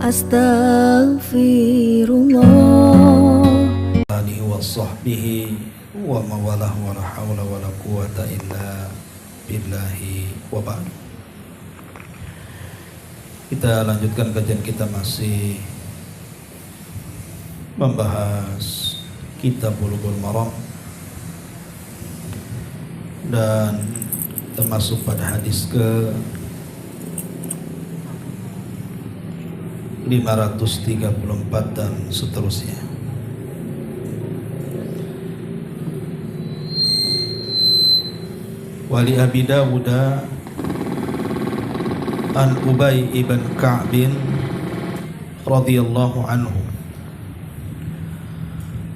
Astaghfirullah alihi wa sahbihi wa mawalah wa la hawla wa la quwata illa billahi wa ba'du. Kita lanjutkan kajian kita, masih membahas kitab Bulughul Maram dan termasuk pada hadis ke 534 dan seterusnya. Wali Abi Dawud an Ubay ibn Ka'b radhiyallahu anhu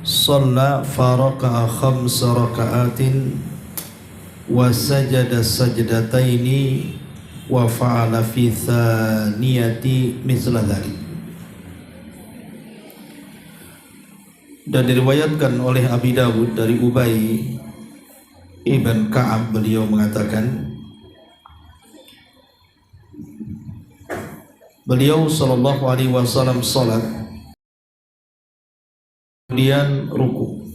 shalla faraqa'a 5 raka'atin wa sajada sajdataini wa fa'ala fi thaniyati mithla dhalik. Dan diriwayatkan oleh Abi Dawud dari Ubay ibn Ka'ab, beliau mengatakan beliau sallallahu alaihi wasallam salat kemudian ruku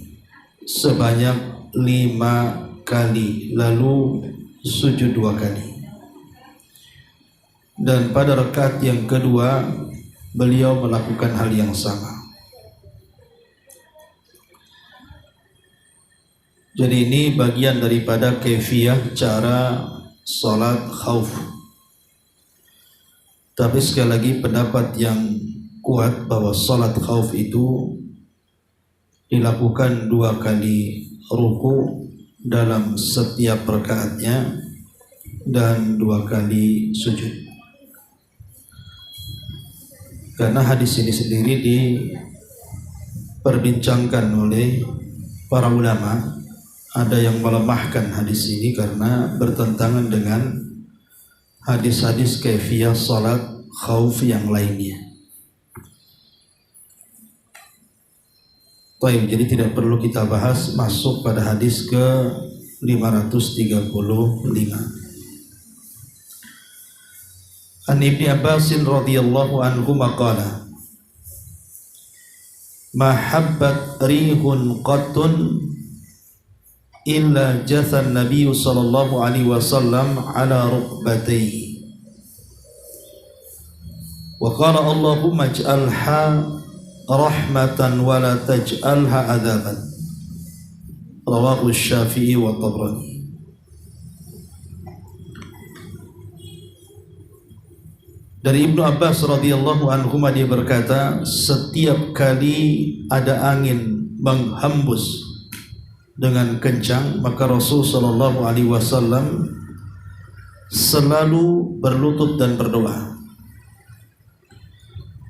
sebanyak 5 kali, lalu sujud 2 kali. Dan pada rakaat yang kedua beliau melakukan hal yang sama. Jadi ini bagian daripada kaifiyah cara salat khauf. Tapi sekali lagi pendapat yang kuat bahwa salat khauf itu dilakukan 2 kali ruku dalam setiap rakaatnya dan 2 kali sujud. Karena hadis ini sendiri diperbincangkan oleh para ulama. Ada yang melemahkan hadis ini karena bertentangan dengan hadis-hadis kaifiyah salat khauf yang lainnya. Baik, jadi tidak perlu kita bahas, masuk pada hadis ke 535. An Ibni Abbasin radhiyallahu anhu maqala ma habbat rihun qattun illa jathan nabiyyu sallallahu alaihi wasallam ala rukbatayhi wa qala Allahumma ij'alha rahmatan wa la taj'alha adzaban. Rawahu Syafi'i wa Tabrani. Dari Ibnu Abbas radhiyallahu anhu dia berkata, setiap kali ada angin menghembus dengan kencang, maka Rasul sallallahu alaihi wasallam selalu berlutut dan berdoa,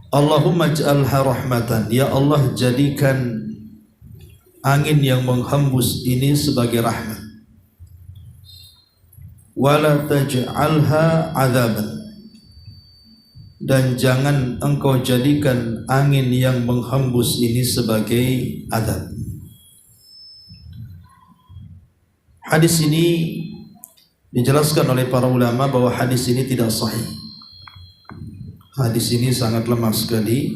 Allahumma ij'alha rahmatan, ya Allah jadikan angin yang menghembus ini sebagai rahmat, wala taj'alha adzaban, dan jangan engkau jadikan angin yang menghembus ini sebagai azab. Hadis ini dijelaskan oleh para ulama bahwa hadis ini tidak sahih. Hadis ini sangat lemah sekali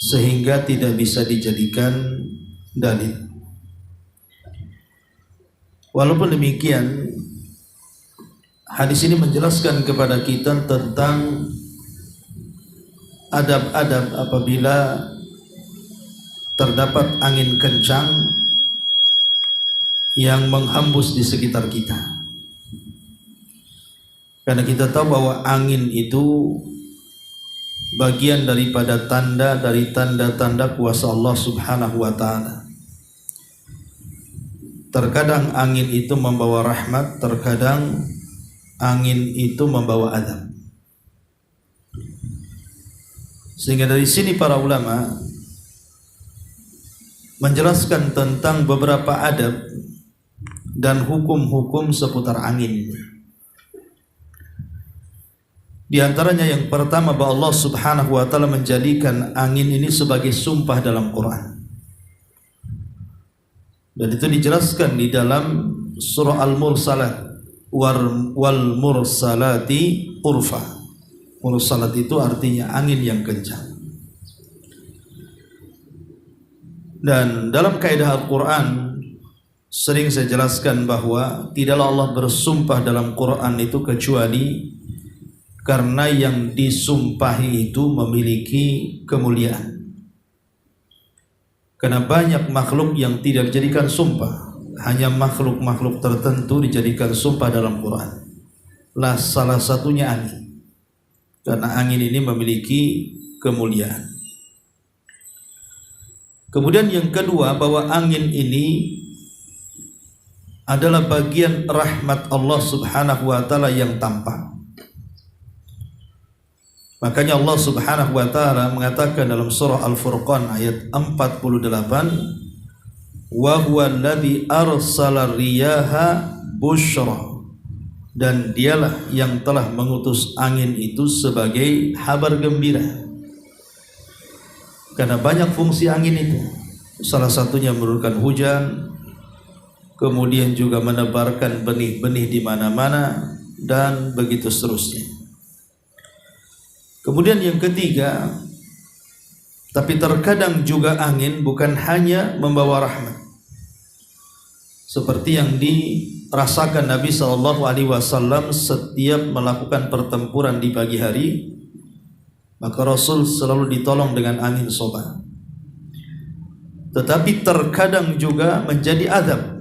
sehingga tidak bisa dijadikan dalil. Walaupun demikian, hadis ini menjelaskan kepada kita tentang adab-adab apabila terdapat angin kencang yang menghembus di sekitar kita. Karena kita tahu bahwa angin itu bagian daripada tanda dari tanda-tanda kuasa Allah Subhanahu wa ta'ala. Terkadang angin itu membawa rahmat, terkadang angin itu membawa azab. Sehingga dari sini para ulama menjelaskan tentang beberapa adab dan hukum-hukum seputar angin. Di antaranya yang pertama, bahwa Allah Subhanahu wa ta'ala menjadikan angin ini sebagai sumpah dalam Quran. Dan itu dijelaskan di dalam surah Al-Mursalat, wal mursalati urfa. Mursalat itu artinya angin yang kencang. Dan dalam kaidah Al-Quran sering saya jelaskan bahwa tidaklah Allah bersumpah dalam Quran itu kecuali karena yang disumpahi itu memiliki kemuliaan. Karena banyak makhluk yang tidak dijadikan sumpah, hanya makhluk-makhluk tertentu dijadikan sumpah dalam Quran. Salah satunya angin, karena angin ini memiliki kemuliaan. Kemudian yang kedua, bahwa angin ini adalah bagian rahmat Allah Subhanahu wa taala yang tampak. Makanya Allah Subhanahu wa taala mengatakan dalam surah Al-Furqan ayat 48, wa huwa alladzi arsala riyaha busyra, dan dialah yang telah mengutus angin itu sebagai kabar gembira. Karena banyak fungsi angin itu, salah satunya menurunkan hujan, kemudian juga menebarkan benih-benih di mana-mana, dan begitu seterusnya. Kemudian yang ketiga, tapi terkadang juga angin bukan hanya membawa rahmat, seperti yang dirasakan Nabi SAW setiap melakukan pertempuran di pagi hari, maka Rasul selalu ditolong dengan angin soba. Tetapi terkadang juga menjadi azab,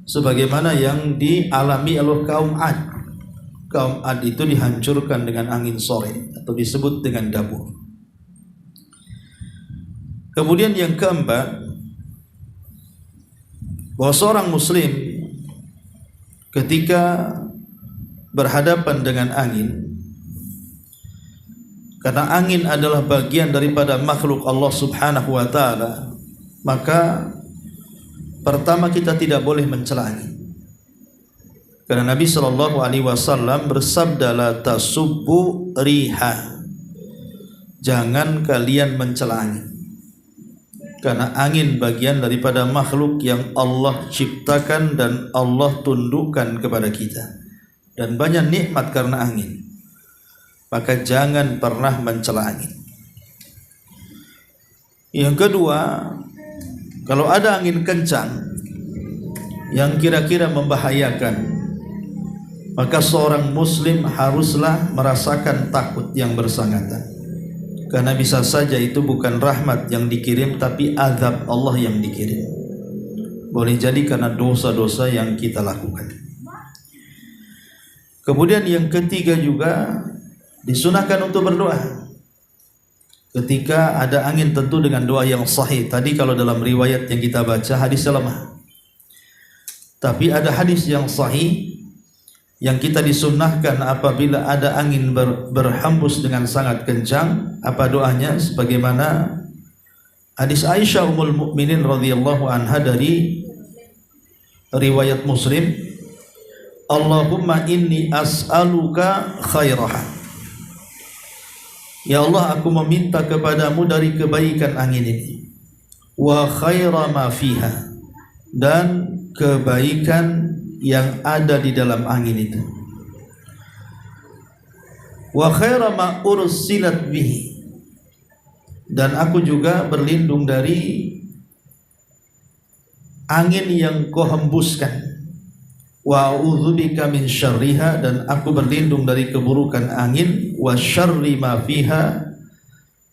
sebagaimana yang dialami oleh kaum Ad. Kaum Ad itu dihancurkan dengan angin sore, atau disebut dengan dabur. Kemudian yang keempat, bahwa seorang muslim ketika berhadapan dengan angin, karena angin adalah bagian daripada makhluk Allah Subhanahu wa taala, maka pertama kita tidak boleh mencela angin. Karena Nabi sallallahu alaihi wasallam bersabda, la tasubbu riha, jangan kalian mencela angin. Karena angin bagian daripada makhluk yang Allah ciptakan dan Allah tundukkan kepada kita, dan banyak nikmat karena angin. Maka jangan pernah mencela angin. Yang kedua, kalau ada angin kencang yang kira-kira membahayakan, maka seorang muslim haruslah merasakan takut yang bersangatan. Karena bisa saja itu bukan rahmat yang dikirim, tapi azab Allah yang dikirim. Boleh jadi karena dosa-dosa yang kita lakukan. Kemudian yang ketiga juga, disunahkan untuk berdoa ketika ada angin, tentu dengan doa yang sahih. Tadi kalau dalam riwayat yang kita baca hadisnya lemah, tapi ada hadis yang sahih yang kita disunnahkan apabila ada angin berhembus dengan sangat kencang, apa doanya? Sebagaimana hadis Aisyah Ummul Mukminin radhiyallahu anha dari riwayat Muslim, Allahumma inni as'aluka khairaha, ya Allah, aku meminta kepadamu dari kebaikan angin ini, wa khaira ma fiha, dan kebaikan yang ada di dalam angin itu, wa khaira ma ursilat bihi, dan aku juga berlindung dari angin yang kau hembuskan, wa a'udzubika min syarriha, dan aku berlindung dari keburukan angin, wa syarri ma fiha,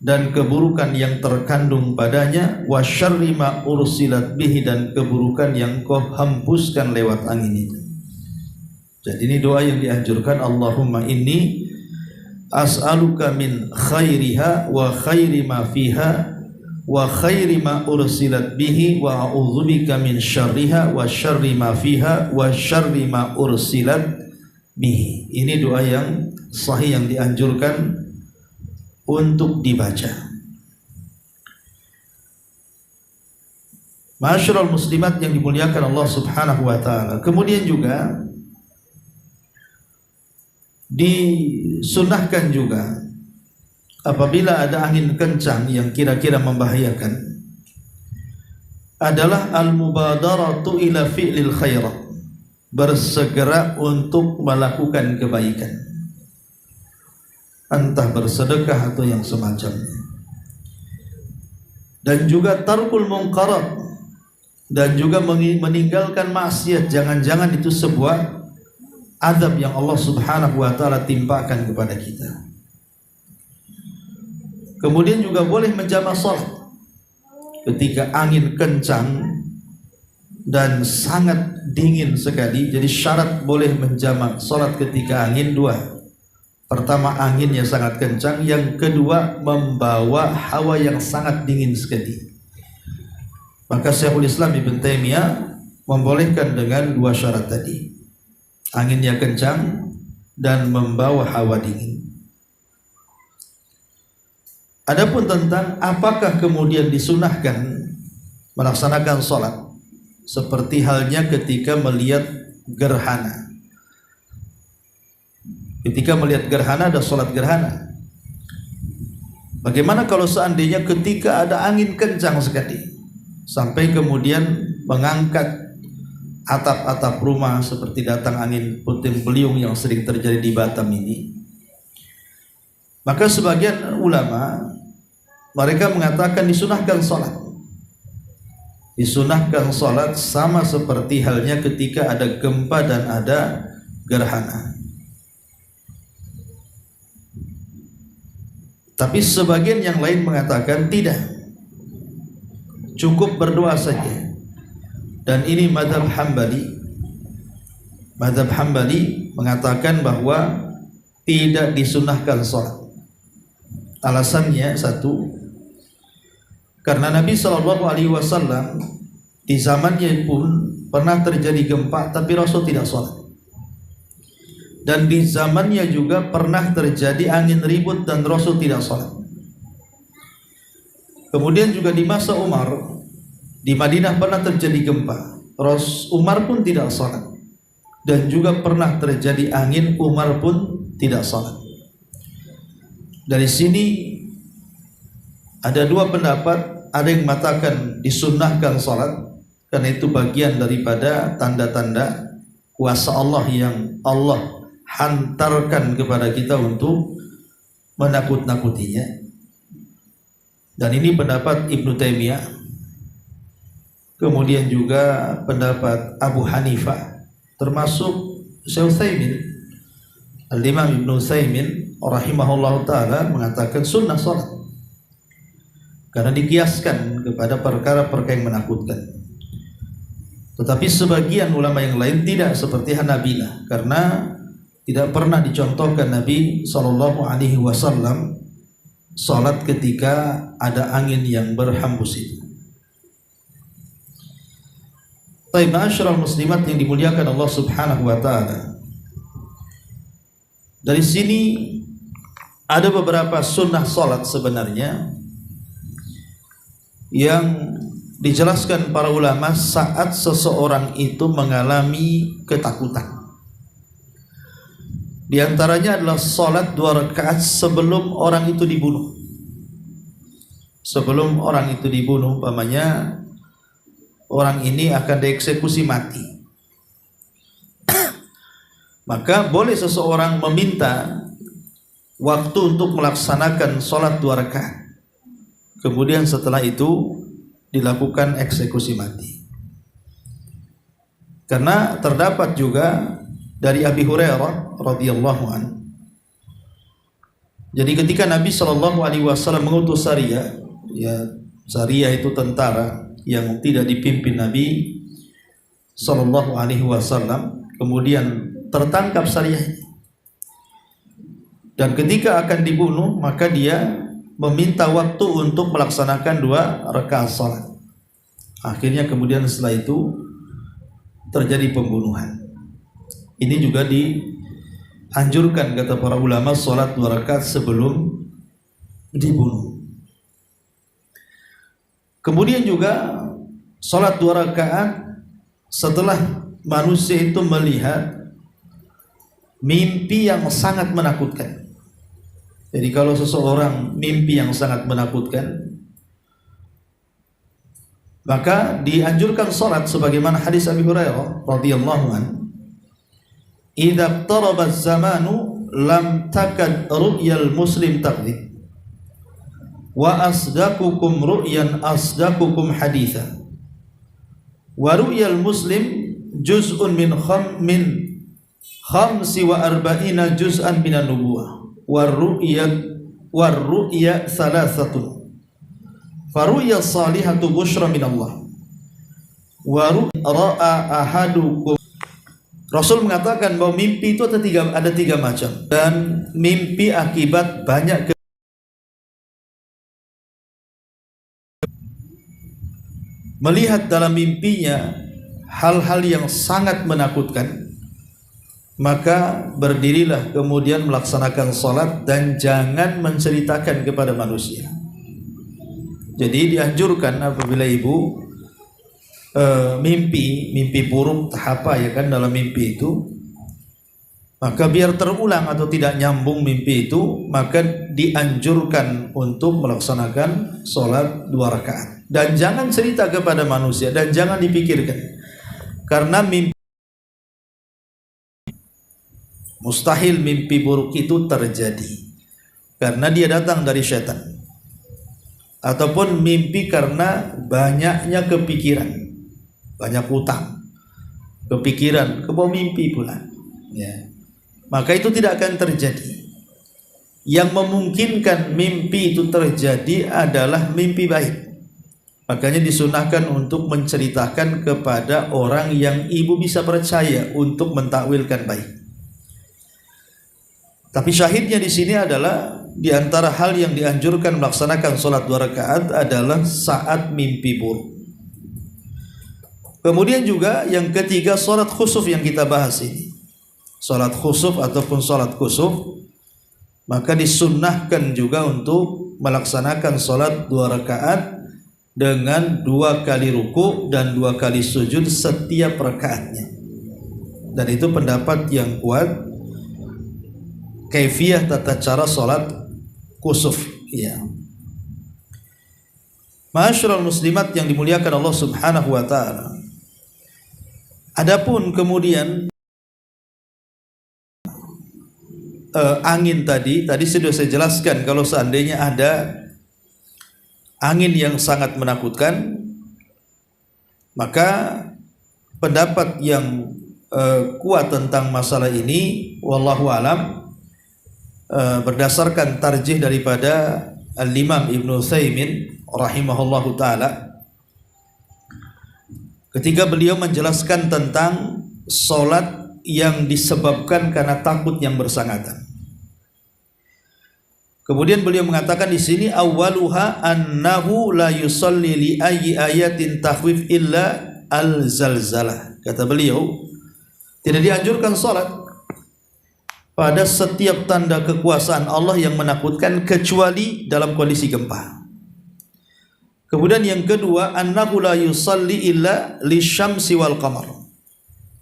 dan keburukan yang terkandung padanya, wa syarri ma ursilat bihi, dan keburukan yang kau hempuskan lewat angin itu. Jadi ini doa yang dianjurkan, Allahumma inni as'aluka min khairiha wa khairi ma fiha wa khairi ma ursilat bihi wa a'udzubika min syarriha wa syarri ma fiha wa syarri ma ursilat bihi. Ini doa yang sahih yang dianjurkan untuk dibaca. Ma'asyiral muslimat yang dimuliakan Allah Subhanahu wa taala. Kemudian juga disunahkan juga apabila ada angin kencang yang kira-kira membahayakan adalah al-mubadaratu ila fi'lil khairat, bersegera untuk melakukan kebaikan. entah bersedekah atau yang semacamnya. Dan juga tarkul munkarat, dan juga meninggalkan maksiat. Jangan-jangan itu sebuah azab yang Allah Subhanahu wa taala timpakan kepada kita. Kemudian juga boleh menjamak salat ketika angin kencang dan sangat dingin sekali. Jadi syarat boleh menjamak salat ketika angin dua. Pertama, anginnya sangat kencang. Yang kedua, membawa hawa yang sangat dingin sekali. Maka Syekhul Islam Ibn Taimiyah membolehkan dengan dua syarat tadi. Anginnya kencang dan membawa hawa dingin. Adapun tentang apakah kemudian disunahkan melaksanakan sholat seperti halnya ketika melihat gerhana. Ketika melihat gerhana ada sholat gerhana. Bagaimana kalau seandainya ketika ada angin kencang sekali sampai kemudian mengangkat atap-atap rumah seperti datang angin puting beliung yang sering terjadi di Batam ini? Maka sebagian ulama mereka mengatakan disunahkan sholat. Disunahkan sholat sama seperti halnya ketika ada gempa dan ada gerhana. Tapi sebagian yang lain mengatakan tidak, cukup berdoa saja. Dan ini mazhab Hambali. Mazhab Hambali mengatakan bahwa tidak disunahkan sholat. Alasannya satu, karena Nabi SAW di zamannya pun pernah terjadi gempa, tapi Rasul tidak sholat. Dan di zamannya juga pernah terjadi angin ribut dan Rasul tidak sholat. Kemudian juga di masa Umar di Madinah pernah terjadi gempa, Umar pun tidak sholat. Dan juga pernah terjadi angin, Umar pun tidak sholat. Dari sini ada dua pendapat. Ada yang mengatakan disunnahkan sholat karena itu bagian daripada tanda-tanda kuasa Allah yang Allah hantarkan kepada kita untuk menakut-nakutinya. Dan ini pendapat Ibnu Taimiyah. Kemudian juga pendapat Abu Hanifah, termasuk Syekh Utsaimin. Al-Imam Ibnu Utsaimin rahimahullah ta'ala mengatakan sunnah sholat karena dikiaskan kepada perkara-perkara yang menakutkan. Tetapi sebagian ulama yang lain tidak, seperti Hanabilah, karena tidak pernah dicontohkan Nabi SAW salat ketika ada angin yang berhembus itu. Baik, ma'asyiral muslimat yang dimuliakan Allah Subhanahu wa taala. Dari sini ada beberapa sunnah salat sebenarnya yang dijelaskan para ulama saat seseorang itu mengalami ketakutan. Di antaranya adalah salat 2 rakaat sebelum orang itu dibunuh. Sebelum orang itu dibunuh, umpamanya orang ini akan dieksekusi mati. Maka boleh seseorang meminta waktu untuk melaksanakan salat 2 rakaat. Kemudian setelah itu dilakukan eksekusi mati. Karena terdapat juga dari Abi Hurairah radhiyallahu anhu. Jadi ketika Nabi SAW mengutus Sariyah, ya Sariyah itu tentara yang tidak dipimpin Nabi SAW, kemudian tertangkap Sariyah. Dan ketika akan dibunuh, maka dia meminta waktu untuk melaksanakan 2 rakaat salat. Akhirnya kemudian setelah itu terjadi pembunuhan. Ini juga dianjurkan kata para ulama salat 2 rakaat sebelum dibunuh. Kemudian juga salat 2 rakaat setelah manusia itu melihat mimpi yang sangat menakutkan. Jadi kalau seseorang mimpi yang sangat menakutkan, maka dianjurkan salat sebagaimana hadis Abi Hurairah radhiyallahu anhu, "Idza qaraba az-zamanu lam takad ru'yal muslim takdzib wa asdaqukum ru'yan asdaqukum haditha wa ru'yal muslim juz'un min khamsi wa arba'ina juz'an minan nubuwah war ru'ya thalathatun faru'ya salihatu bushra min Allah wa ra'a ahadukum. Rasul mengatakan bahwa mimpi itu ada tiga macam, dan mimpi akibat banyak melihat dalam mimpinya hal-hal yang sangat menakutkan, maka berdirilah kemudian melaksanakan salat dan jangan menceritakan kepada manusia. Jadi dianjurkan apabila ibu mimpi buruk apa ya kan dalam mimpi itu, maka biar terulang atau tidak nyambung mimpi itu, maka dianjurkan untuk melaksanakan sholat 2 rakaat dan jangan cerita kepada manusia dan jangan dipikirkan, karena mustahil mimpi buruk itu terjadi karena dia datang dari syaitan, ataupun mimpi karena banyaknya kepikiran, banyak utang, kepikiran, kebawa mimpi pula, ya. Maka itu tidak akan terjadi. Yang memungkinkan mimpi itu terjadi adalah mimpi baik. Makanya disunahkan untuk menceritakan kepada orang yang ibu bisa percaya untuk mentakwilkan baik. Tapi syahidnya di sini adalah di antara hal yang dianjurkan melaksanakan sholat 2 rakaat adalah saat mimpi buruk. Kemudian juga yang ketiga, sholat khusuf yang kita bahas ini. Sholat khusuf ataupun sholat kusuf, maka disunnahkan juga untuk melaksanakan sholat 2 rakaat dengan 2 kali ruku dan 2 kali sujud setiap rakaatnya. Dan itu pendapat yang kuat, kaifiyah tata cara sholat kusuf, ya. Ma'asyiral muslimat yang dimuliakan Allah Subhanahu wa taala. Adapun kemudian angin tadi sudah saya jelaskan, kalau seandainya ada angin yang sangat menakutkan, maka pendapat yang kuat tentang masalah ini wallahu alam, berdasarkan tarjih daripada Al-Imam Ibnu Utsaimin rahimahullahu taala, ketika beliau menjelaskan tentang solat yang disebabkan karena takut yang bersangatan. Kemudian beliau mengatakan di sini, awwaluha annahu la yusalli li ayyi ayatin takhwif illa al-zalzalah. Kata beliau, tidak dianjurkan salat pada setiap tanda kekuasaan Allah yang menakutkan kecuali dalam kondisi gempa. Kemudian yang kedua, annahu la yusalli illa lisyamsi wal qamar,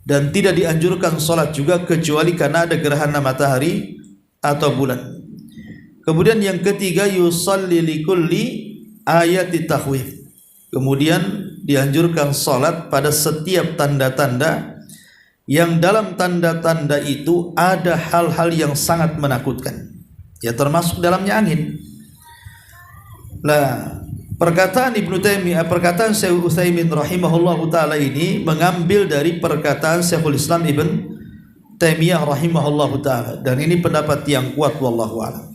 dan tidak dianjurkan salat juga kecuali karena ada gerhana matahari atau bulan. Kemudian yang ketiga, yusalli likulli ayati takhwif, kemudian dianjurkan salat pada setiap tanda-tanda yang dalam tanda-tanda itu ada hal-hal yang sangat menakutkan, ya termasuk dalamnya angin. Lah, perkataan Ibnu Taimiyah, perkataan Syekh Utsaimin rahimahullahu taala ini mengambil dari perkataan Syekhul Islam Ibn Taimiyah rahimahullahu taala, dan ini pendapat yang kuat wallahu a'lam.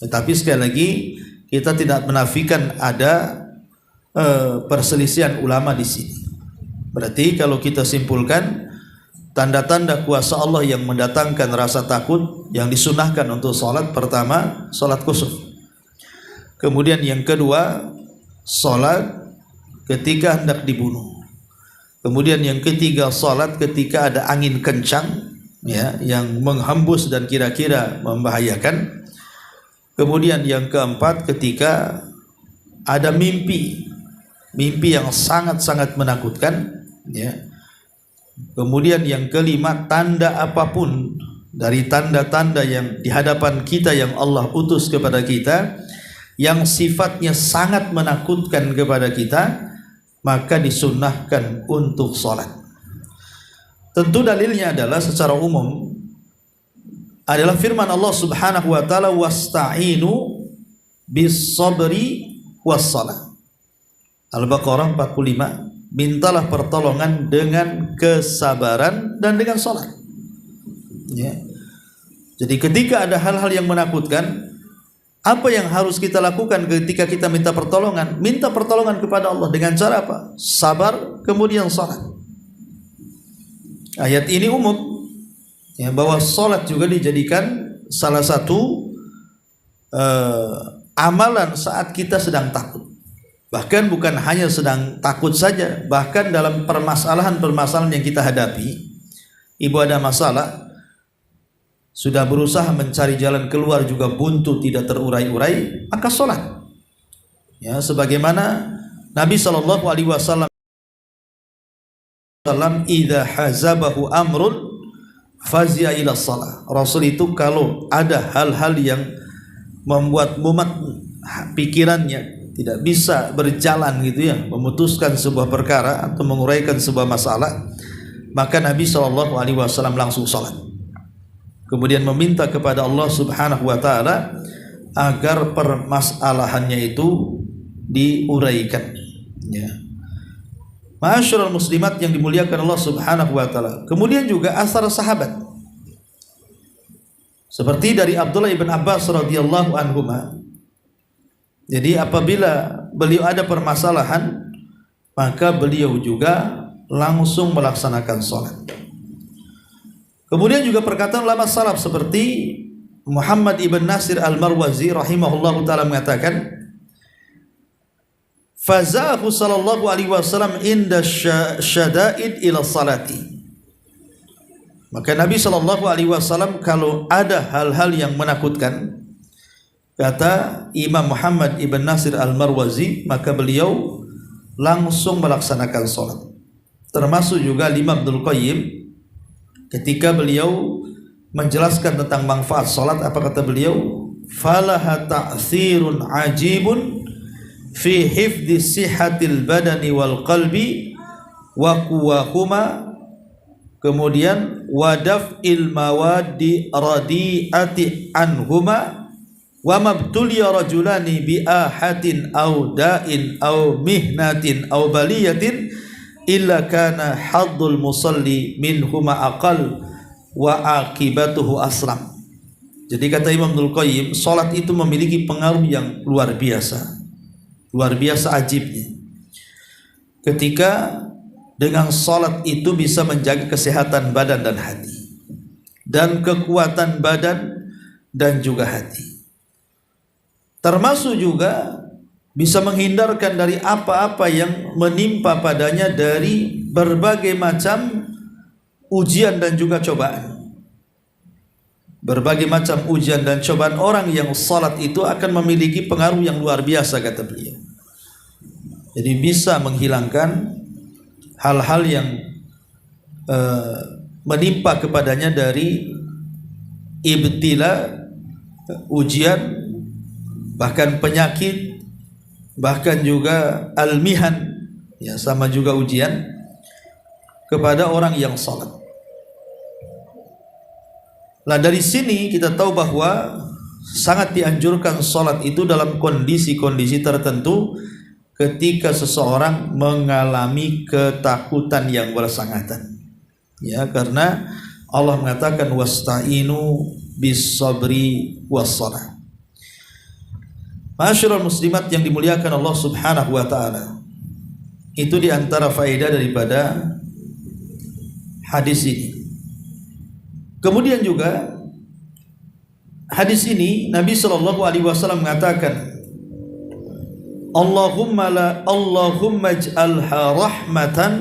Tetapi sekali lagi kita tidak menafikan ada perselisihan ulama di sini. Berarti kalau kita simpulkan, tanda-tanda kuasa Allah yang mendatangkan rasa takut yang disunahkan untuk salat, pertama salat kusuf. Kemudian yang kedua, salat ketika hendak dibunuh. Kemudian yang ketiga, salat ketika ada angin kencang, ya, yang menghembus dan kira-kira membahayakan. Kemudian yang keempat, ketika ada mimpi yang sangat-sangat menakutkan, ya. Kemudian yang kelima, tanda apapun dari tanda-tanda yang di hadapan kita yang Allah utus kepada kita, yang sifatnya sangat menakutkan kepada kita, maka disunnahkan untuk sholat. Tentu dalilnya adalah secara umum adalah firman Allah Subhanahu wa taala, wasta'inu bis sabri was salah. Al-Baqarah 45, mintalah pertolongan dengan kesabaran dan dengan salat. Ya. Jadi ketika ada hal-hal yang menakutkan, apa yang harus kita lakukan ketika kita minta pertolongan? Minta pertolongan kepada Allah dengan cara apa? Sabar, kemudian salat. Ayat ini umum, ya, bahwa salat juga dijadikan salah satu amalan saat kita sedang takut. Bahkan bukan hanya sedang takut saja, bahkan dalam permasalahan-permasalahan yang kita hadapi, ibu ada masalah, sudah berusaha mencari jalan keluar juga buntu, tidak terurai-urai, maka sholat. Ya, sebagaimana Nabi SAW, idza hazabahu amrun fazia ila shalah. Rasul itu kalau ada hal-hal yang membuat mumet pikirannya, tidak bisa berjalan gitu ya, memutuskan sebuah perkara atau menguraikan sebuah masalah, maka Nabi SAW langsung salat. Kemudian meminta kepada Allah Subhanahu wa taala agar permasalahannya itu diuraikan. Ya. Ma'asyiral muslimat yang dimuliakan Allah Subhanahu wa taala. Kemudian juga asar sahabat. Seperti dari Abdullah ibn Abbas radhiyallahu anhuma. Jadi apabila beliau ada permasalahan, maka beliau juga langsung melaksanakan salat. Kemudian juga perkataan ulama salaf seperti Muhammad ibn Nasir al-Marwazi rahimahullahu taala mengatakan, fazahu sallallahu alaihi wasallam inda syada'id ila salati. Maka Nabi sallallahu alaihi wasallam kalau ada hal-hal yang menakutkan, kata Imam Muhammad ibn Nasir al-Marwazi, maka beliau langsung melaksanakan salat. Termasuk juga Imam Ibnul Qayyim ketika beliau menjelaskan tentang manfaat salat, apa kata beliau? Falaha ta'thirun ajibun fi hifdzi sihhatil badani wal qalbi wa quwwahuma, kemudian wadaf'il mawadi radi'ati anhuma wa mabtuliya rajulani bi ahatin aw da'in aw mihnatin aw baliyatin illa kana haddul musalli minhuma aqal wa akibatuhu aslam. Jadi kata Imam Ibnul Qayyim, salat itu memiliki pengaruh yang luar biasa ajibnya. Ketika dengan salat itu bisa menjaga kesehatan badan dan hati, dan kekuatan badan dan juga hati. Termasuk juga bisa menghindarkan dari apa-apa yang menimpa padanya dari berbagai macam ujian dan juga cobaan. Berbagai macam ujian dan cobaan, orang yang salat itu akan memiliki pengaruh yang luar biasa, kata beliau. Jadi bisa menghilangkan hal-hal yang menimpa kepadanya dari ibtila, ujian, bahkan penyakit, bahkan juga al-mihan, ya, sama juga ujian kepada orang yang salat. Nah, dari sini kita tahu bahwa sangat dianjurkan salat itu dalam kondisi-kondisi tertentu ketika seseorang mengalami ketakutan yang bersangatan. Ya, karena Allah mengatakan wasta'inu bis sabri was salah. Ma'asyiral muslimat yang dimuliakan Allah Subhanahu wa taala. Itu di antara faedah daripada hadis ini. Kemudian juga hadis ini Nabi sallallahu alaihi wasallam mengatakan, Allahumma ij'alha rahmatan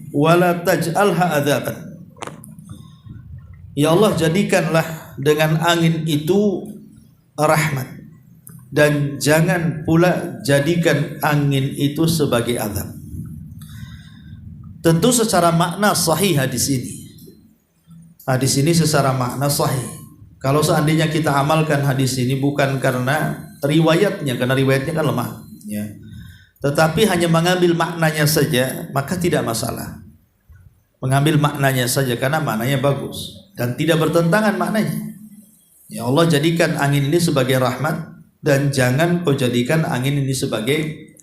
wa la taj'alha adzaban. Ya Allah, jadikanlah dengan angin itu rahmat, dan jangan pula jadikan angin itu sebagai azab. Tentu secara makna sahih hadis ini. Hadis ini secara makna sahih. Kalau seandainya kita amalkan hadis ini bukan karena riwayatnya, karena riwayatnya kan lemah, ya, tetapi hanya mengambil maknanya saja, maka tidak masalah. Mengambil maknanya saja karena maknanya bagus dan tidak bertentangan maknanya. Ya Allah, jadikan angin ini sebagai rahmat dan jangan kau jadikan angin ini sebagai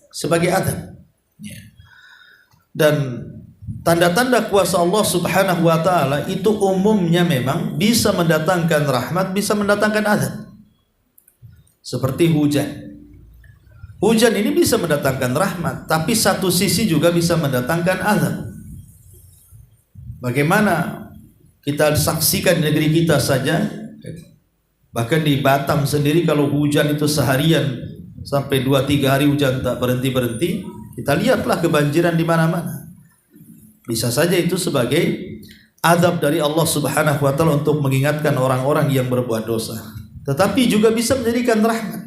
azab. Ya. Dan tanda-tanda kuasa Allah Subhanahu wa taala itu umumnya memang bisa mendatangkan rahmat, bisa mendatangkan azab. Seperti hujan. Hujan ini bisa mendatangkan rahmat, tapi satu sisi juga bisa mendatangkan azab. Bagaimana kita saksikan di negeri kita saja, bahkan di Batam sendiri kalau hujan itu seharian sampai 2-3 hari hujan tak berhenti-berhenti, kita lihatlah kebanjiran di mana-mana. Bisa saja itu sebagai azab dari Allah Subhanahu wa taala untuk mengingatkan orang-orang yang berbuat dosa. Tetapi juga bisa menjadikan rahmat.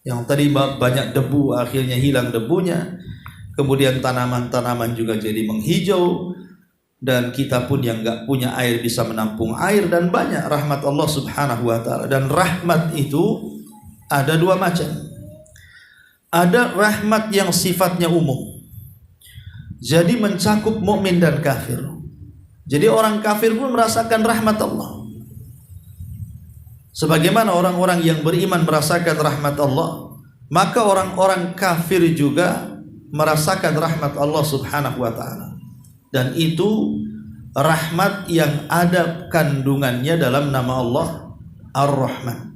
Yang tadi banyak debu akhirnya hilang debunya. Kemudian tanaman-tanaman juga jadi menghijau. Dan kita pun yang enggak punya air bisa menampung air. Dan banyak rahmat Allah Subhanahu wa ta'ala. Dan rahmat itu ada dua macam. Ada rahmat yang sifatnya umum. Jadi mencakup mukmin dan kafir. Jadi orang kafir pun merasakan rahmat Allah. Sebagaimana orang-orang yang beriman merasakan rahmat Allah, maka orang-orang kafir juga merasakan rahmat Allah Subhanahu wa ta'ala. Dan itu rahmat yang ada kandungannya dalam nama Allah Ar-Rahman.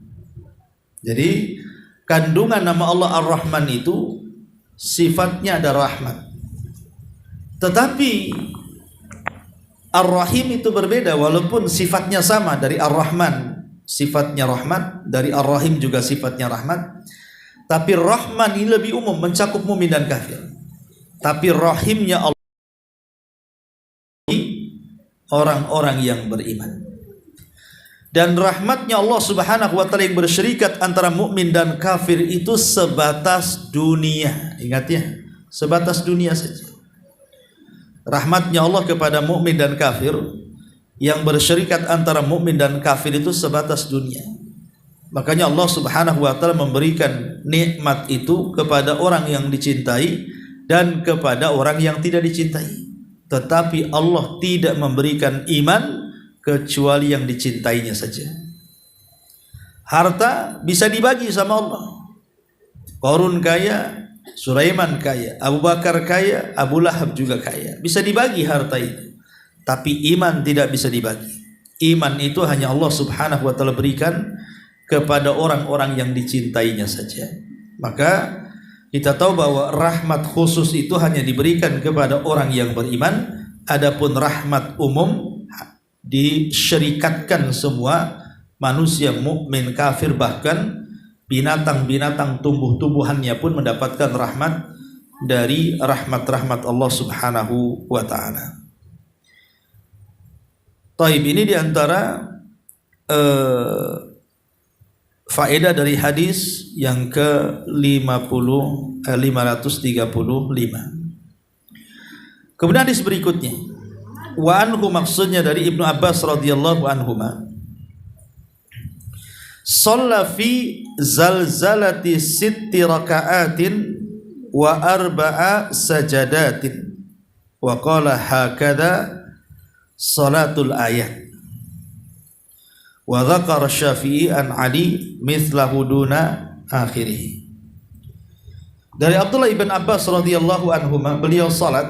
Jadi kandungan nama Allah Ar-Rahman itu sifatnya ada rahmat. Tetapi Ar-Rahim itu berbeda, walaupun sifatnya sama. Dari Ar-Rahman sifatnya rahmat, dari Ar-Rahim juga sifatnya rahmat. Tapi Rahman ini lebih umum, mencakup mukmin dan kafir. Tapi Rahimnya Allah orang-orang yang beriman. Dan rahmatnya Allah Subhanahu wa ta'ala yang bersyarikat antara mukmin dan kafir itu sebatas dunia. Ingat ya, sebatas dunia saja. Rahmatnya Allah kepada mukmin dan kafir yang bersyarikat antara mukmin dan kafir itu sebatas dunia. Makanya Allah Subhanahu wa ta'ala memberikan nikmat itu kepada orang yang dicintai dan kepada orang yang tidak dicintai. Tetapi Allah tidak memberikan iman kecuali yang dicintainya saja. Harta bisa dibagi sama Allah. Qarun kaya, Sulaiman kaya, Abu Bakar kaya, Abu Lahab juga kaya. Bisa dibagi harta itu. Tapi iman tidak bisa dibagi. Iman itu hanya Allah Subhanahu wa ta'ala berikan kepada orang-orang yang dicintainya saja. Maka kita tahu bahwa rahmat khusus itu hanya diberikan kepada orang yang beriman. Adapun rahmat umum disyarikatkan semua manusia, mukmin, kafir, bahkan binatang-binatang tumbuh-tumbuhannya pun mendapatkan rahmat dari rahmat-rahmat Allah Subhanahu wa ta'ala. Taib, ini diantara faedah dari hadis yang ke-535. Kemudian hadis berikutnya, wa anhu, maksudnya dari Ibnu Abbas radhiyallahu anhuma, shalla fi zalzalati 6 raka'atin wa 4 sajadatin wa qala hakadha salatul ayat. Wa dzakara Syafi'i an Ali mithlahu duna akhirih. Dari Abdullah ibn Abbas radhiyallahu anhuma, beliau salat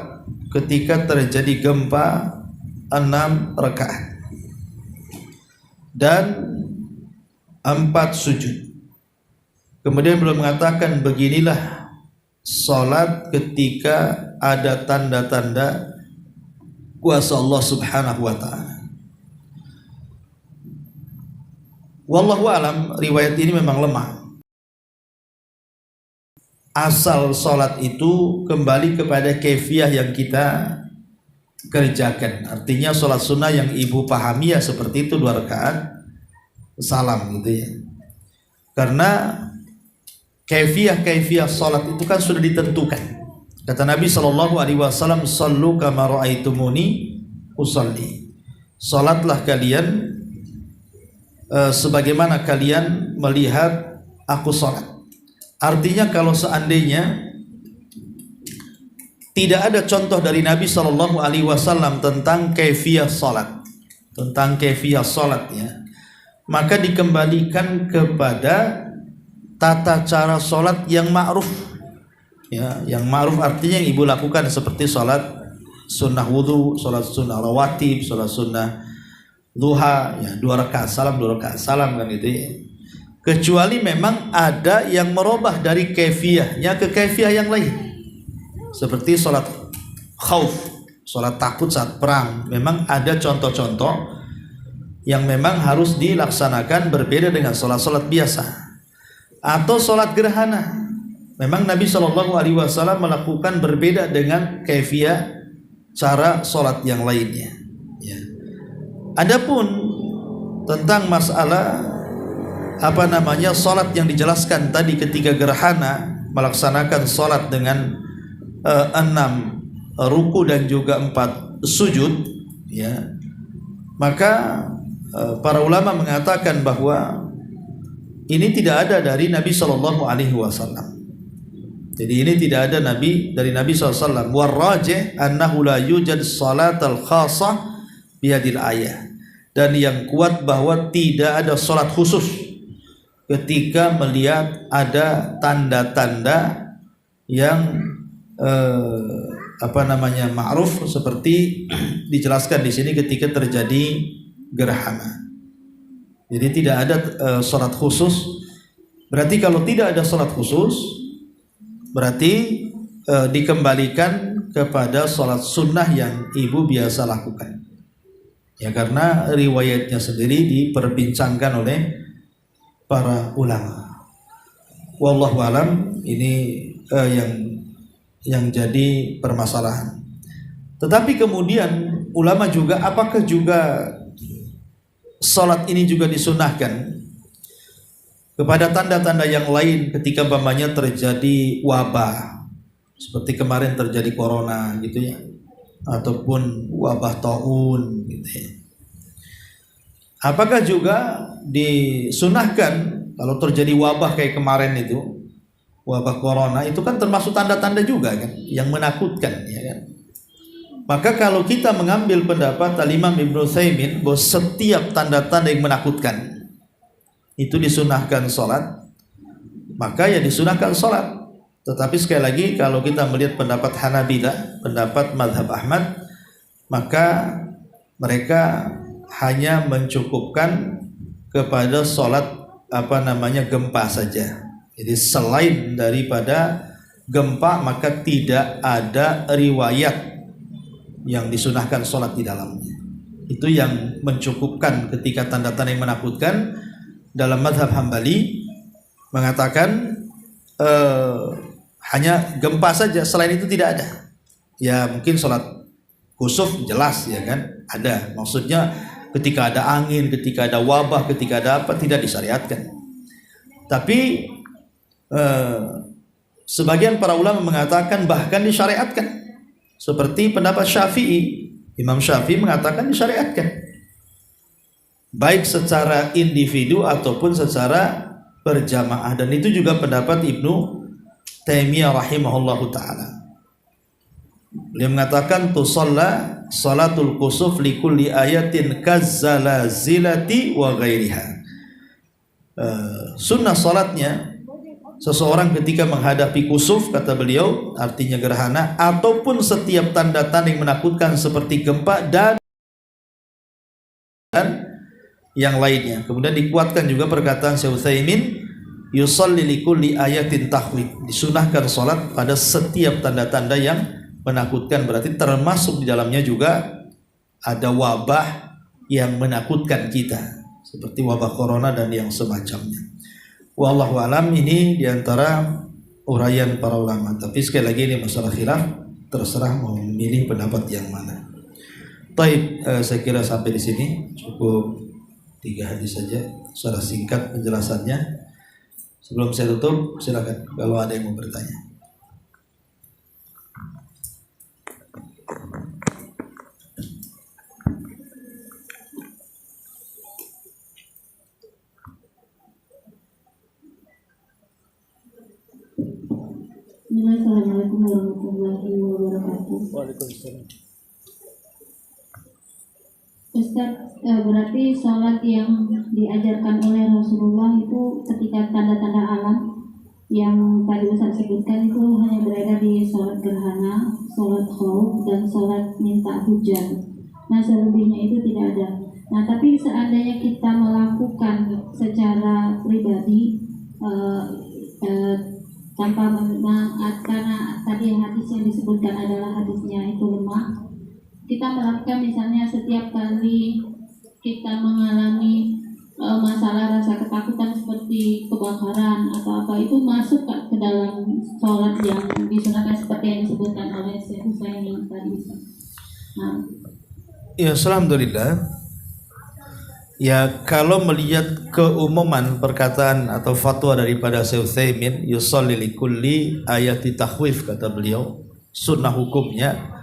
ketika terjadi gempa 6 rakaat dan 4 sujud. Kemudian beliau mengatakan, beginilah salat ketika ada tanda-tanda kuasa Allah Subhanahu wa ta'ala. Wallahu alam, riwayat ini memang lemah. Asal salat itu kembali kepada kaifiyah yang kita kerjakan. Artinya salat sunnah yang ibu pahami ya seperti itu, 2 rakaat salam gitu ya. Karena kaifiyah salat itu kan sudah ditentukan. Kata Nabi SAW, sallu kama ra'aitumuni usalli. Salatlah kalian sebagaimana kalian melihat aku salat. Artinya kalau seandainya tidak ada contoh dari Nabi SAW tentang kaifiyah salat, ya, maka dikembalikan kepada tata cara sholat yang ma'ruf. Ya, yang ma'ruf artinya yang ibu lakukan seperti sholat sunnah wudhu, sholat sunnah rawatib, sholat sunnah duha, ya 2 rakaat salam kan itu ya. Kecuali memang ada yang merubah dari kaifiyahnya ke kaifiyah yang lain, seperti sholat khauf, sholat takut saat perang. Memang ada contoh-contoh yang memang harus dilaksanakan berbeda dengan sholat-sholat biasa. Atau sholat gerhana, memang Nabi SAW melakukan berbeda dengan kaifiyah cara sholat yang lainnya ya. Adapun tentang masalah sholat yang dijelaskan tadi ketika gerhana, melaksanakan sholat dengan 6 ruku dan juga 4 sujud ya, maka para ulama mengatakan bahwa ini tidak ada dari Nabi SAW. Jadi ini tidak ada dari Nabi SAW. Warrajih annahu la yujad salatal khasah bihadil ayah. Dan yang kuat bahwa tidak ada salat khusus ketika melihat ada tanda-tanda yang ma'ruf seperti dijelaskan di sini ketika terjadi gerhana. Jadi tidak ada salat khusus. Berarti kalau tidak ada salat khusus, berarti dikembalikan kepada salat sunnah yang ibu biasa lakukan. Ya, karena riwayatnya sendiri diperbincangkan oleh para ulama. Wallahu alam, ini yang jadi permasalahan. Tetapi kemudian ulama juga, apakah juga salat ini juga disunahkan kepada tanda-tanda yang lain ketika umpamanya terjadi wabah, seperti kemarin terjadi corona gitu ya, ataupun wabah taun gitu ya. Apakah juga disunahkan kalau terjadi wabah kayak kemarin itu, wabah corona itu kan termasuk tanda-tanda juga kan yang menakutkan ya kan. Maka kalau kita mengambil pendapat Al-Imam Ibnu Utsaimin bahwa setiap tanda-tanda yang menakutkan itu disunahkan sholat, maka ya disunahkan sholat. Tetapi sekali lagi kalau kita melihat pendapat Hanabilah, pendapat Madhab Ahmad, maka mereka hanya mencukupkan kepada sholat gempa saja. Jadi selain daripada gempa maka tidak ada riwayat yang disunahkan sholat di dalamnya. Itu yang mencukupkan ketika tanda-tanda yang menakutkan. Dalam madhab Hambali mengatakan hanya gempa saja, selain itu tidak ada. Ya mungkin sholat kusuf jelas ya kan ada, maksudnya ketika ada angin, ketika ada wabah, ketika ada apa tidak disyariatkan. Tapi sebagian para ulama mengatakan bahkan disyariatkan, seperti pendapat Syafi'i. Imam Syafi'i mengatakan disyariatkan, baik secara individu ataupun secara berjamaah, dan itu juga pendapat Ibnu Taimiyah rahimahullahu taala. Beliau mengatakan tusalla salatul kusuf likulli ayatin kazzalazilati wa ghairiha. Sunnah salatnya seseorang ketika menghadapi kusuf, kata beliau, artinya gerhana, ataupun setiap tanda-tanda yang menakutkan seperti gempa dan yang lainnya. Kemudian dikuatkan juga perkataan Syekh Utsaimin, yusalli likulli ayatin tahwid, disunahkan salat pada setiap tanda-tanda yang menakutkan, berarti termasuk di dalamnya juga ada wabah yang menakutkan kita seperti wabah corona dan yang semacamnya. Wallahu alam, ini diantara uraian para ulama. Tapi sekali lagi ini masalah khilaf, terserah mau memilih pendapat yang mana. Baik, saya kira sampai di sini cukup 3 hadis saja secara singkat penjelasannya. Sebelum saya tutup, silakan kalau ada yang mau bertanya. Assalamualaikum warahmatullahi wabarakatuh. Waalaikumsalam. Ustaz, Ustaz, berarti sholat yang diajarkan oleh Rasulullah itu ketika tanda-tanda alam yang tadi Ustaz sebutkan itu hanya berada di sholat gerhana, sholat khauf, dan sholat minta hujan. Nah, selebihnya itu tidak ada. Nah, tapi seandainya kita melakukan secara pribadi tanpa karena tadi hadis yang disebutkan adalah hadisnya itu lemah, kita melakukan misalnya setiap kali kita mengalami masalah rasa ketakutan seperti kebakaran atau apa, itu masuk ke dalam sholat yang disunahkan seperti yang disebutkan oleh Syekh Utsaimin tadi. Nah. Ya, alhamdulillah. Ya, kalau melihat keumuman perkataan atau fatwa daripada Syekh Utsaimin, yusalli likulli ayati takhwif, kata beliau, sunnah hukumnya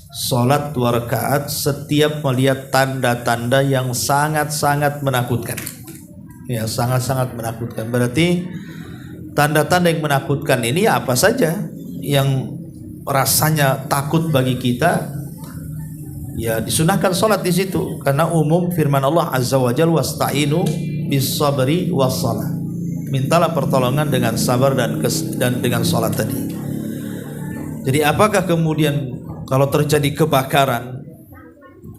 salat 2 rakaat setiap melihat tanda-tanda yang sangat-sangat menakutkan. Ya, sangat-sangat menakutkan. Berarti tanda-tanda yang menakutkan ini apa saja yang rasanya takut bagi kita, ya disunahkan salat di situ, karena umum firman Allah Azza wa Jalla, wasta'inu bis-sabri was-shalah. Mintalah pertolongan dengan sabar dan dengan salat tadi. Jadi apakah kemudian kalau terjadi kebakaran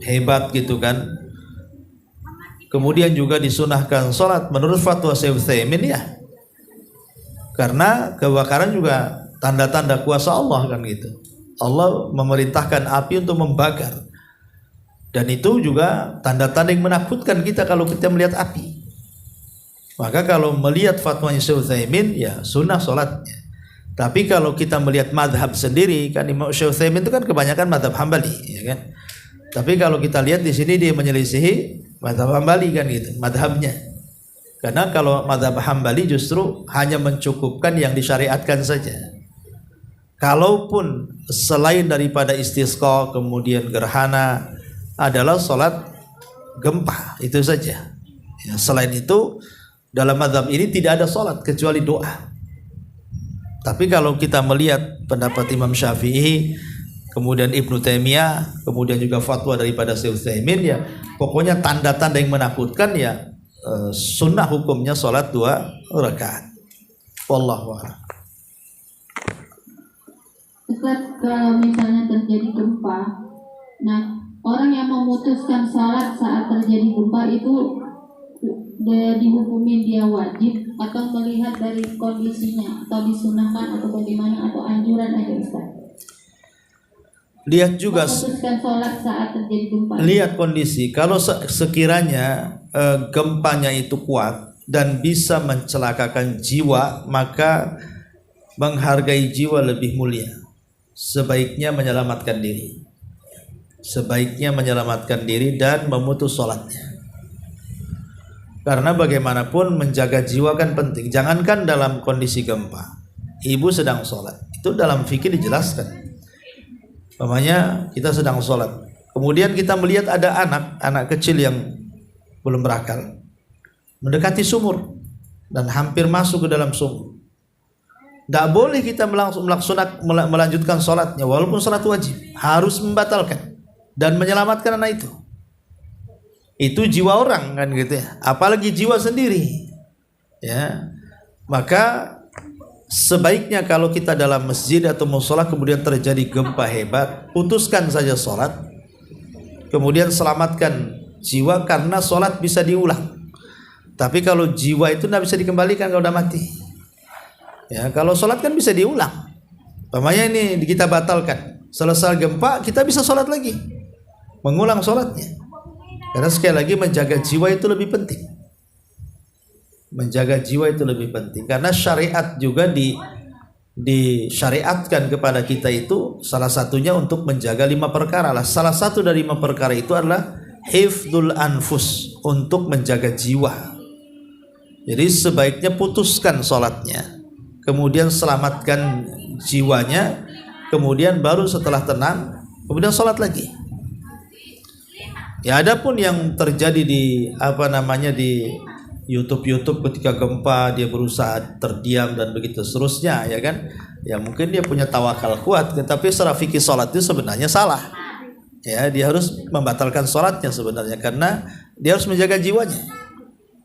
hebat gitu kan, kemudian juga disunahkan sholat menurut fatwa Syekh Utsaimin, ya, karena kebakaran juga tanda-tanda kuasa Allah kan gitu. Allah memerintahkan api untuk membakar, dan itu juga tanda-tanda yang menakutkan kita kalau kita melihat api. Maka kalau melihat fatwanya Syekh Utsaimin, ya sunnah sholatnya. Tapi kalau kita melihat madhab sendiri, kan Imam Syekh Utsaimin itu kan kebanyakan madhab Hambali, ya kan. Tapi kalau kita lihat di sini dia menyelisihi madhab Hambali kan gitu, madhabnya. Karena kalau madhab Hambali justru hanya mencukupkan yang disyariatkan saja. Kalaupun selain daripada istisqa, kemudian gerhana, adalah sholat gempa, itu saja. Ya, selain itu dalam madhab ini tidak ada sholat kecuali doa. Tapi kalau kita melihat pendapat Imam Syafi'i, kemudian Ibnu Taimiyah, kemudian juga fatwa daripada Syekh Utsaimin, ya pokoknya tanda-tanda yang menakutkan, ya sunnah hukumnya sholat 2 rakaat. Wallahu a'lam. Ustaz, kalau misalnya terjadi gempa, nah orang yang memutuskan sholat saat terjadi gempa itu dihukumi dia wajib atau melihat dari kondisinya, atau disunahkan atau bagaimana, atau anjuran aja Ustaz? Lihat juga, sholat saat terjadi gempa. Lihat kondisi. Kalau sekiranya gempanya itu kuat dan bisa mencelakakan jiwa, maka menghargai jiwa lebih mulia. Sebaiknya menyelamatkan diri. Sebaiknya menyelamatkan diri dan memutus sholatnya. Karena bagaimanapun menjaga jiwa kan penting. Jangankan dalam kondisi gempa, ibu sedang sholat, itu dalam fikih dijelaskan. Umpamanya kita sedang sholat, kemudian kita melihat ada anak kecil yang belum berakal mendekati sumur dan hampir masuk ke dalam sumur. Tidak boleh kita melanjutkan sholatnya, walaupun sholat wajib, harus membatalkan dan menyelamatkan anak itu. Itu jiwa orang kan gitu ya, apalagi jiwa sendiri, ya. Maka sebaiknya kalau kita dalam masjid atau mushola kemudian terjadi gempa hebat, putuskan saja sholat, kemudian selamatkan jiwa, karena sholat bisa diulang. Tapi kalau jiwa itu tidak bisa dikembalikan kalau udah mati, ya. Kalau sholat kan bisa diulang. Umpamanya ini kita batalkan, selesai gempa kita bisa sholat lagi, mengulang sholatnya. Karena sekali lagi menjaga jiwa itu lebih penting. Menjaga jiwa itu lebih penting. Karena syariat juga disyariatkan kepada kita itu salah satunya untuk menjaga 5 perkara lah. Salah satu dari 5 perkara itu adalah hifdzul anfus, untuk menjaga jiwa. Jadi sebaiknya putuskan sholatnya, kemudian selamatkan jiwanya, kemudian baru setelah tenang kemudian sholat lagi. Ya, adapun yang terjadi di di YouTube ketika gempa, dia berusaha terdiam dan begitu seterusnya, ya kan? Ya mungkin dia punya tawakal kuat, tetapi secara fikih salat itu sebenarnya salah. Ya, dia harus membatalkan sholatnya sebenarnya karena dia harus menjaga jiwanya.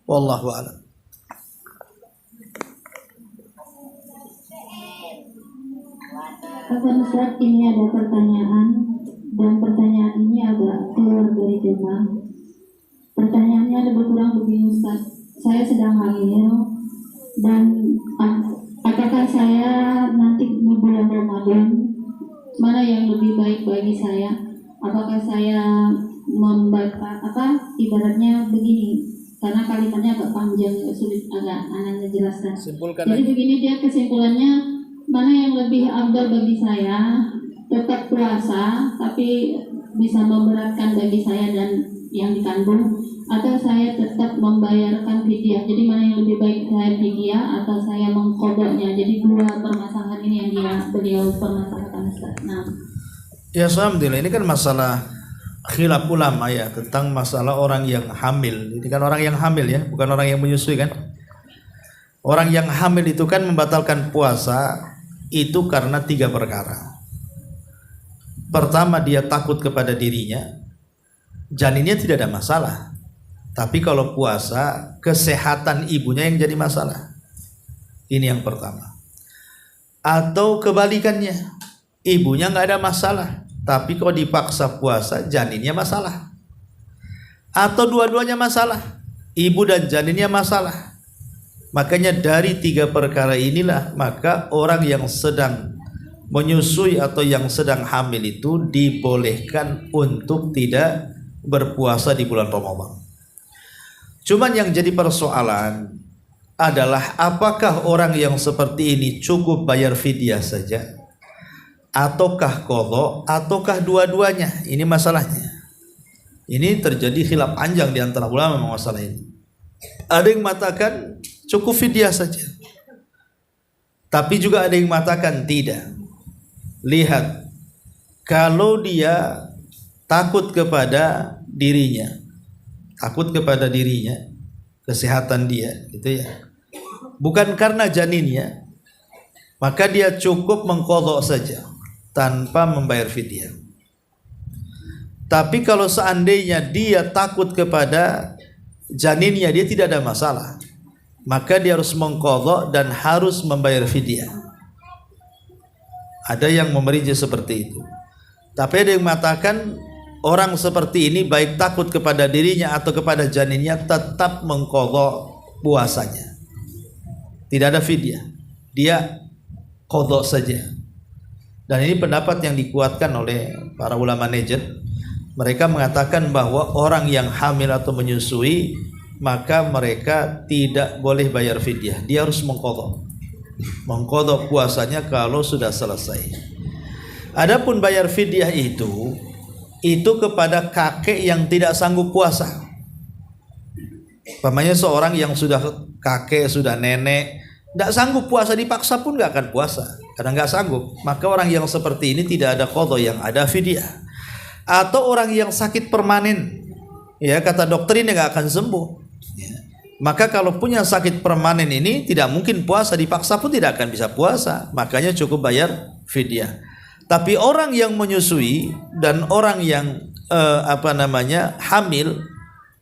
Wallahu a'lam. Ustaz, ini ada pertanyaan dan pertanyaan ini agak keluar dari tema. Pertanyaannya lebih kurang begini Ustaz. Saya sedang hamil dan apakah saya nanti di bulan Ramadan mana yang lebih baik bagi saya? Apakah saya ibaratnya begini, karena kalimatnya agak panjang, sulit agak anaknya jelaskan. Jadi begini dia kesimpulannya, mana yang lebih afdal bagi saya, tetap puasa tapi bisa memberatkan bagi saya dan yang dikandung, atau saya tetap membayarkan fidyah. Jadi mana yang lebih baik, saya fidyah atau saya mengqadanya? Jadi dua permasalahan ini yang beliau permasalahkan Ustaz. Nah, ya alhamdulillah, ini kan masalah khilaf ulama ya tentang masalah orang yang hamil. Ini kan orang yang hamil ya, bukan orang yang menyusui kan. Orang yang hamil itu kan membatalkan puasa itu karena 3 perkara. Pertama, dia takut kepada dirinya, janinnya tidak ada masalah. Tapi kalau puasa, kesehatan ibunya yang jadi masalah. Ini yang pertama. Atau kebalikannya, ibunya nggak ada masalah, tapi kalau dipaksa puasa, janinnya masalah. Atau dua-duanya masalah, ibu dan janinnya masalah. Makanya dari 3 perkara inilah maka orang yang sedang menyusui atau yang sedang hamil itu dibolehkan untuk tidak berpuasa di bulan Ramadan. Cuman yang jadi persoalan adalah apakah orang yang seperti ini cukup bayar fidyah saja, ataukah qadha, ataukah dua-duanya? Ini masalahnya. Ini terjadi khilaf panjang di antara ulama masalah ini. Ada yang mengatakan cukup fidyah saja, tapi juga ada yang mengatakan tidak. Lihat, kalau dia takut kepada dirinya, kesehatan dia, gitu ya, bukan karena janinnya, maka dia cukup mengqadha saja tanpa membayar fidyah. Tapi kalau seandainya dia takut kepada janinnya, dia tidak ada masalah, maka dia harus mengqadha dan harus membayar fidyah. Ada yang memerinci seperti itu. Tapi ada yang mengatakan orang seperti ini baik takut kepada dirinya atau kepada janinnya tetap mengqadha puasanya. Tidak ada fidyah, dia qadha saja. Dan ini pendapat yang dikuatkan oleh para ulama Najd. Mereka mengatakan bahwa orang yang hamil atau menyusui, maka mereka tidak boleh bayar fidyah, dia harus mengqadha puasanya kalau sudah selesai. Adapun bayar fidyah itu kepada kakek yang tidak sanggup puasa. Umpamanya seorang yang sudah kakek, sudah nenek, tidak sanggup puasa, dipaksa pun nggak akan puasa karena nggak sanggup. Maka orang yang seperti ini tidak ada qadha, yang ada fidyah. Atau orang yang sakit permanen, ya kata dokter ini nggak akan sembuh, ya. Maka kalau punya sakit permanen ini tidak mungkin puasa, dipaksa pun tidak akan bisa puasa, makanya cukup bayar fidyah. Tapi orang yang menyusui dan orang yang hamil,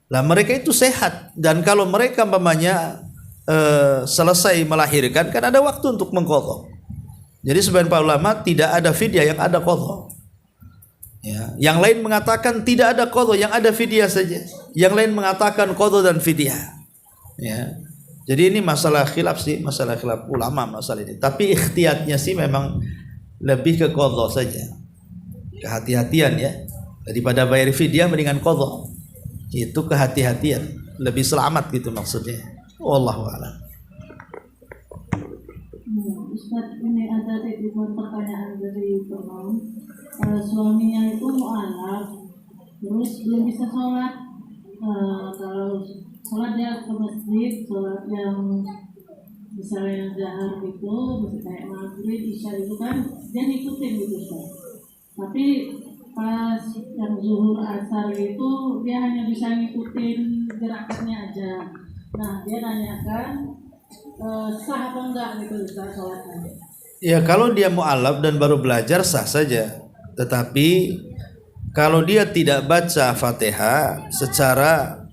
lah mereka itu sehat, dan kalau mereka selesai melahirkan kan ada waktu untuk mengqadha. Jadi sebagian para ulama tidak ada fidyah, yang ada qadha. Ya, yang lain mengatakan tidak ada qadha, yang ada fidyah saja. Yang lain mengatakan qadha dan fidyah. Ya. Jadi ini masalah khilaf sih, masalah khilaf ulama masalah ini. Tapi ikhtiyatnya sih memang lebih ke qadha saja. Kehati-hatian ya. Daripada bayar fidyah mendingan qadha. Itu kehati-hatian, lebih selamat gitu maksudnya. Wallahu a'lam. Ustaz, ini ada pertanyaan dari teman. Suaminya itu mu'alaf, terus belum bisa sholat. Kalau sholat dia ke masjid, sholat yang misalnya zahar gitu, misalnya kayak maghrib, isya itu kan dia ngikutin gitu Ustaz. Tapi pas yang zuhur asar itu dia hanya bisa ngikutin gerakannya aja. Nah dia nanyakan sah apa enggak gitu Ustaz sholatnya. Ya kalau dia mu'alaf dan baru belajar sah saja. Tetapi kalau dia tidak baca Fatihah secara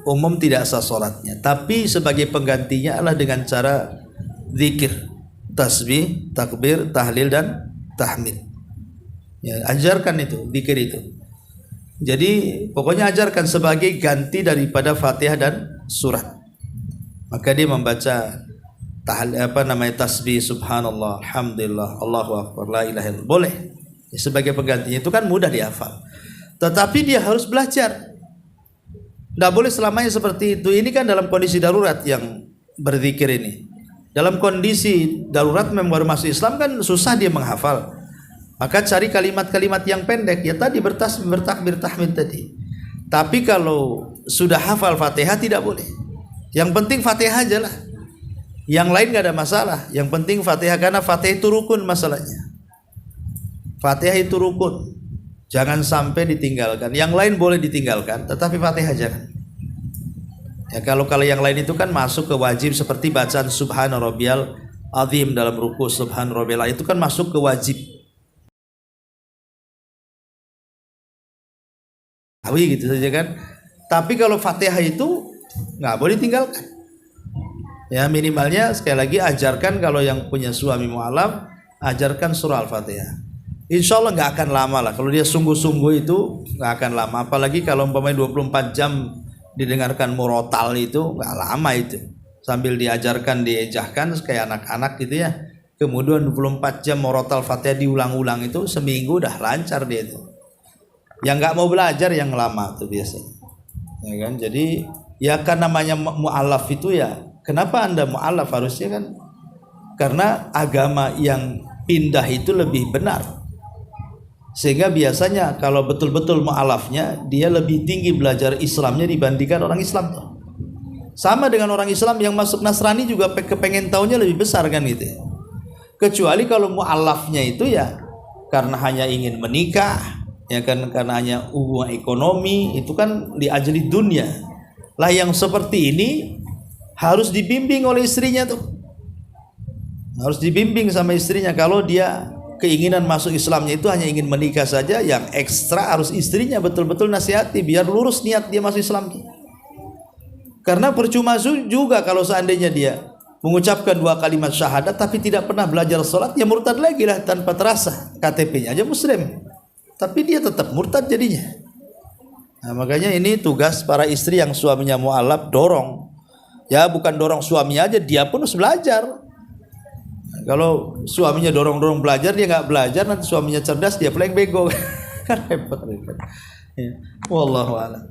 umum tidak sah salatnya, tapi sebagai penggantinya adalah dengan cara zikir, tasbih, takbir, tahlil dan tahmid. Ya, ajarkan itu, zikir itu. Jadi pokoknya ajarkan sebagai ganti daripada Fatihah dan surat. Maka dia membaca tasbih, subhanallah, alhamdulillah, Allahu akbar, la ilaha illallah. Boleh. Ya, sebagai penggantinya itu kan mudah dihafal. Tetapi dia harus belajar. Tidak boleh selamanya seperti itu. Ini kan dalam kondisi darurat yang berzikir ini. Dalam kondisi darurat memang baru masuk Islam kan susah dia menghafal. Maka cari kalimat-kalimat yang pendek. Ya tadi bertasbih, bertakbir, tahmid tadi. Tapi kalau sudah hafal Fatihah tidak boleh. Yang penting Fatihah aja lah. Yang lain gak ada masalah. Yang penting Fatihah, karena Fatihah itu rukun masalahnya. Fatihah itu rukun. Jangan sampai ditinggalkan. Yang lain boleh ditinggalkan, tetapi Fatihah jangan. Ya kalau yang lain itu kan masuk ke wajib, seperti bacaan Subhana Rabbiyal Azim dalam ruku, Subhana Rabbiyal itu kan masuk ke wajib. Gitu saja kan. Tapi kalau Fatihah itu nggak boleh ditinggalkan. Ya minimalnya sekali lagi ajarkan, kalau yang punya suami mu'alaf, ajarkan surah Al-Fatihah. Insya Allah nggak akan lama lah. Kalau dia sungguh-sungguh itu nggak akan lama. Apalagi kalau umpamanya 24 jam didengarkan murotal itu nggak lama itu. Sambil diajarkan, diejahkan kayak anak-anak gitu ya. Kemudian 24 jam murotal Fatihah diulang-ulang itu seminggu udah lancar dia itu. Yang nggak mau belajar yang lama tuh biasanya. Ya kan? Jadi ya kan namanya mu'alaf itu ya. Kenapa Anda mu'alaf harusnya kan? Karena agama yang pindah itu lebih benar. Sehingga biasanya kalau betul-betul mu'alafnya, dia lebih tinggi belajar Islamnya dibandingkan orang Islam tuh. Sama dengan orang Islam yang masuk Nasrani juga kepengen taunya lebih besar kan gitu. Kecuali kalau mu'alafnya itu ya karena hanya ingin menikah, ya kan, karena hanya hubungan ekonomi, itu kan diajari dunia. Lah yang seperti ini harus dibimbing oleh istrinya tuh. Harus dibimbing sama istrinya. Kalau dia keinginan masuk Islamnya itu hanya ingin menikah saja, yang ekstra harus istrinya betul-betul nasihati biar lurus niat dia masuk Islam. Karena percuma juga kalau seandainya dia mengucapkan 2 kalimat syahadat tapi tidak pernah belajar sholat, ya murtad lagi lah tanpa terasa. KTP-nya aja muslim, tapi dia tetap murtad jadinya. Nah, makanya ini tugas para istri yang suaminya mu'alaf, dorong. Ya bukan dorong suaminya aja, dia pun harus belajar. Kalau suaminya dorong-dorong belajar, dia nggak belajar, nanti suaminya cerdas, dia paling bego. Kan repot. Ya. Wallahu a'lam.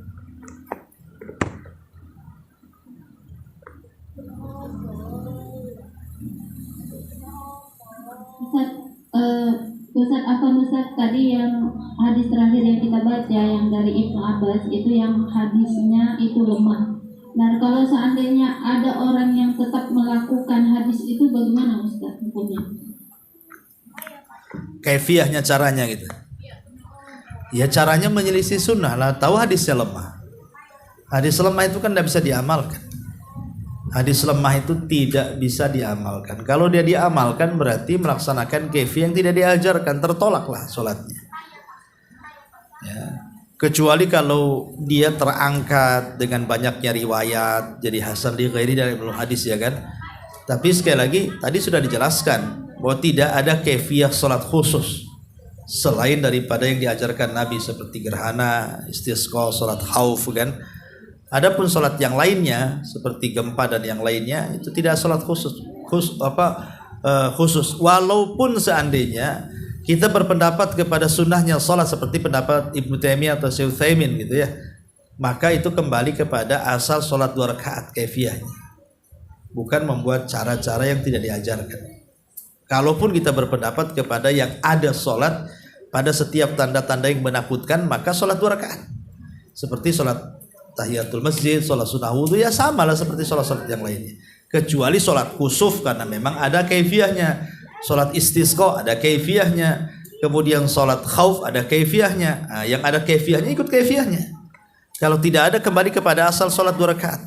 Ustaz, apa Ustaz tadi yang hadis terakhir yang kita baca yang dari Ibnu Abbas itu yang hadisnya itu lemah. Nah kalau seandainya ada orang yang tetap melakukan hadis itu, bagaimana Ustaz hukumnya? Kaifiahnya, caranya gitu. Ya caranya menyelisih sunnah lah. Tahu hadisnya lemah. Hadis lemah itu kan tidak bisa diamalkan. Hadis lemah itu tidak bisa diamalkan. Kalau dia diamalkan berarti melaksanakan kaifiah yang tidak diajarkan, tertolaklah sholatnya. Ya. Kecuali kalau dia terangkat dengan banyaknya riwayat, jadi hasan li ghairi dari hadis ya kan. Tapi sekali lagi tadi sudah dijelaskan bahwa tidak ada kaifiah salat khusus selain daripada yang diajarkan Nabi, seperti gerhana, istisqa, salat khauf kan. Adapun salat yang lainnya seperti gempa dan yang lainnya itu tidak salat khusus. Walaupun seandainya kita berpendapat kepada sunnahnya salat seperti pendapat Ibnu Taimiyah atau Syekh Utsaimin gitu ya, maka itu kembali kepada asal salat 2 rakaat kaifiahnya, bukan membuat cara-cara yang tidak diajarkan. Kalaupun kita berpendapat kepada yang ada salat pada setiap tanda-tanda yang menakutkan, maka salat 2 rakaat seperti salat tahiyatul masjid, salat sunah wudu, ya samalah seperti salat-salat yang lainnya, kecuali salat khusuf karena memang ada kaifiahnya. Salat istisqa ada kaifiahnya, kemudian salat khauf ada kaifiahnya. Nah, yang ada kaifiahnya ikut kaifiahnya. Kalau tidak ada kembali kepada asal salat 2 rakaat.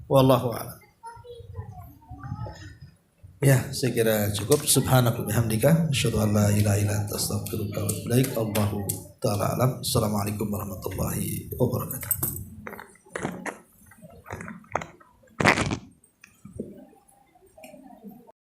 Wallahu a'lam. Ya, saya kira cukup. Subhanaka wa bihamdika asyhadu an la ilaha illa anta astaghfiruka wa atubu ilaik. Allahu taala alam. Assalamualaikum warahmatullahi wabarakatuh.